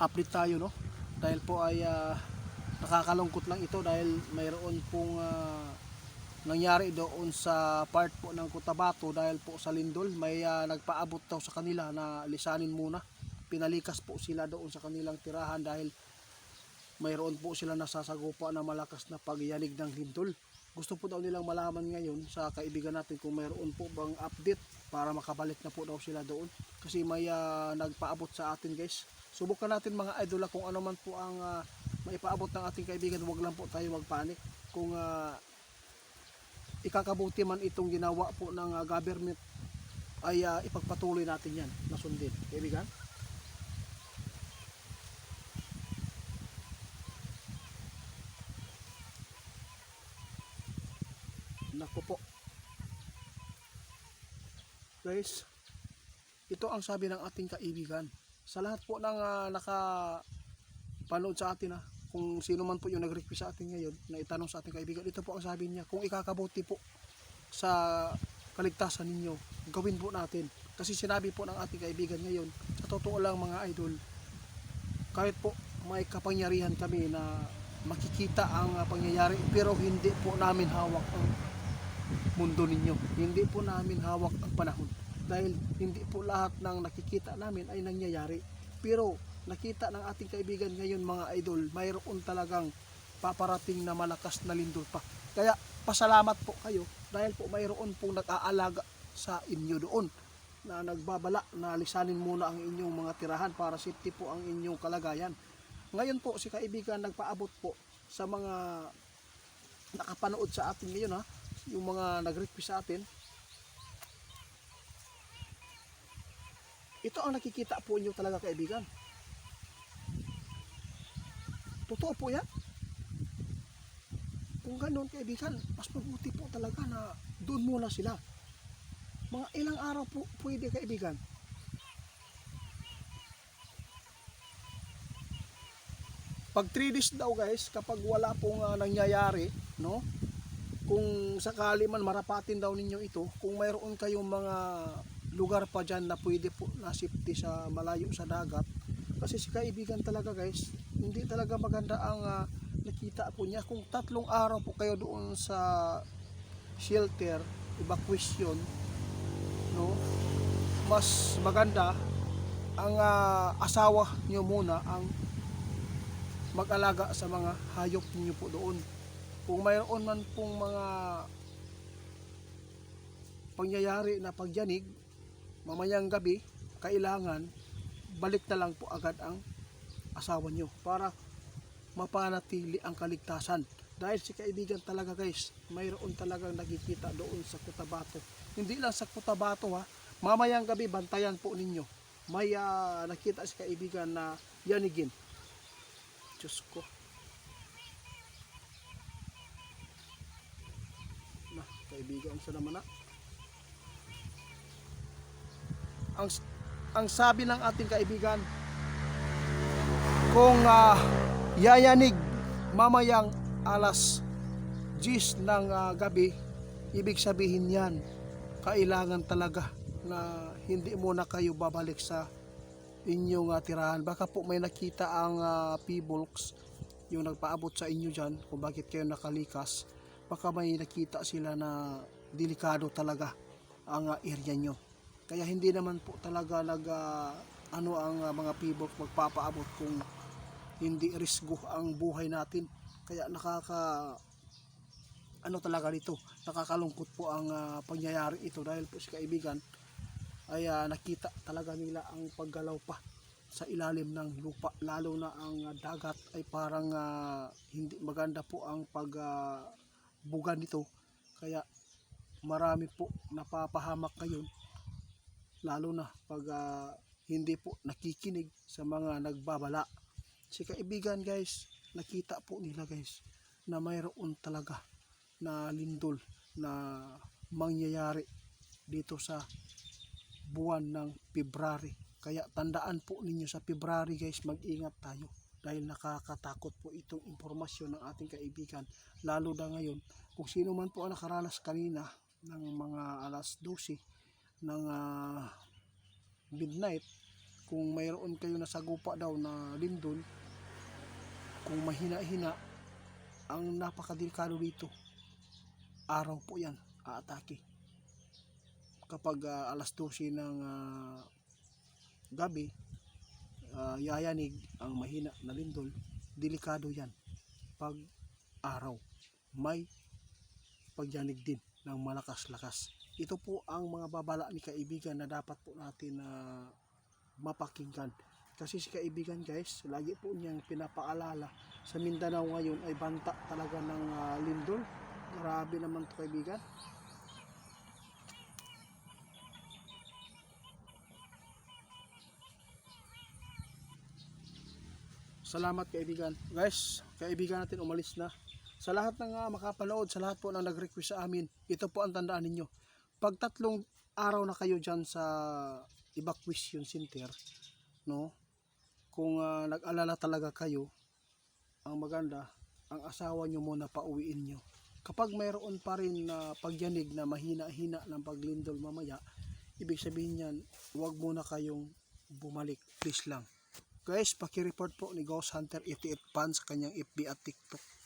update tayo, no? Dahil po ay nakakalungkot lang ito dahil mayroon pong nangyari doon sa part po ng Cotabato dahil po sa lindol. May nagpaabot daw sa kanila na lisanin muna. Pinalikas po sila doon sa kanilang tirahan dahil mayroon po sila nasasagupa na malakas na pagyanig ng lindol. Gusto po daw nilang malaman ngayon sa kaibigan natin kung mayroon po bang update para makabalik na po daw sila doon. Kasi may nagpaabot sa atin, guys. Subukan natin mga idol kung ano man po ang maipaabot ng ating kaibigan. Huwag lang po tayo magpanik. Kung ikakabuti man itong ginawa po ng government ay ipagpatuloy natin yan na sundin. Kaibigan? Naku po. Guys, ito ang sabi ng ating kaibigan. Sa lahat po ng nakapanood sa atin, kung sino man po yung nag-request sa atin ngayon na itanong sa ating kaibigan, ito po ang sabi niya. Kung ikakabuti po sa kaligtasan ninyo, gawin po natin. Kasi sinabi po ng ating kaibigan ngayon, sa totoo lang mga idol, kahit po may kapangyarihan kami na makikita ang pangyayari, pero hindi po namin hawak ang mundo ninyo. Hindi po namin hawak ang panahon. Dahil hindi po lahat ng nakikita namin ay nangyayari. Pero nakita ng ating kaibigan ngayon mga idol, mayroon talagang paparating na malakas na lindol pa. Kaya pasalamat po kayo dahil po mayroon pong nag-aalaga sa inyo doon na nagbabala na lisanin muna ang inyong mga tirahan para safety po ang inyong kalagayan. Ngayon po si kaibigan nagpaabot po sa mga nakapanood sa atin ngayon, yung mga nag-request sa atin. Ito ang nakikita po inyo talaga kaibigan. Totoo po yan. Kung ganoon kaibigan, mas mabuti po talaga na doon muna sila. Mga ilang araw po pwede kaibigan. Pag 3 days daw guys, kapag wala pong nangyayari, no? Kung sakali man marapatin daw ninyo ito, kung mayroon kayong mga lugar pa dyan na pwede po na safety sa malayo sa dagat, kasi si kaibigan talaga guys, hindi talaga maganda ang nakita po niya. Kung 3 araw po kayo doon sa shelter, evacuation, no, mas maganda ang asawa niyo muna ang mag-alaga sa mga hayop niyo po doon. Kung mayroon man pong mga pangyayari na pagyanig mamayang gabi, kailangan balik na lang po agad ang asawa nyo para mapanatili ang kaligtasan. Dahil si kaibigan talaga guys, mayroon talagang nakikita doon sa Cotabato. Hindi lang sa Cotabato mamayang gabi bantayan po ninyo. May nakita si kaibigan na yanigin. Diyos ko. Na, kaibigan sa naman ang sabi ng ating kaibigan, kung yayanig mamayang alas 10 ng gabi, ibig sabihin yan, kailangan talaga na hindi muna kayo babalik sa inyong tirahan. Baka po may nakita ang P-Bulks, yung nagpaabot sa inyo dyan, kung bakit kayo nakalikas. Baka may nakita sila na delikado talaga ang area nyo. Kaya hindi naman po talaga ang mga P-Bulks magpapaabot kung hindi risgo ang buhay natin. Kaya talaga dito, nakakalungkot po ang pangyayari ito dahil po si kaibigan ay nakita talaga nila ang paggalaw pa sa ilalim ng lupa, lalo na ang dagat ay parang hindi maganda po ang pagbuga nito. Kaya marami po napapahamak ngayon, lalo na pag hindi po nakikinig sa mga nagbabala. Si kaibigan guys, nakita po nila guys na mayroon talaga na lindol na mangyayari dito sa buwan ng February. Kaya tandaan po ninyo sa February guys, mag-ingat tayo dahil nakakatakot po itong impormasyon ng ating kaibigan, lalo na ngayon. Kung sino man po ang nakaranas kanina ng mga alas 12 ng midnight, kung mayroon kayo na sagupa daw na lindol, kung mahina-hina, ang napakadelikado dito, araw po yan aatake. Kapag alas 12 ng gabi, yayanig ang mahina na lindol, delikado yan. Pag araw, may pagyanig din ng malakas-lakas. Ito po ang mga babala ni kaibigan na dapat po natin mapakinggan. Kasi si kaibigan guys, lagi po niyang pinapaalala, sa Mindanao ngayon ay banta talaga ng lindol. Grabe naman to kaibigan. Salamat kaibigan. Guys, kaibigan natin umalis na. Sa lahat ng makapanood, sa lahat po ng nag-request sa amin, ito po ang tandaan ninyo. Pag 3 araw na kayo dyan sa evacuation center, no? Kung nag-alala talaga kayo, ang maganda, ang asawa nyo muna pauwiin nyo. Kapag mayroon pa rin na pagyanig na mahina-hina ng paglindol mamaya, ibig sabihin yan, huwag muna kayong bumalik. Please lang. Guys, paki-report po ni Ghost Hunter 88 Pan sa kanyang FB at TikTok.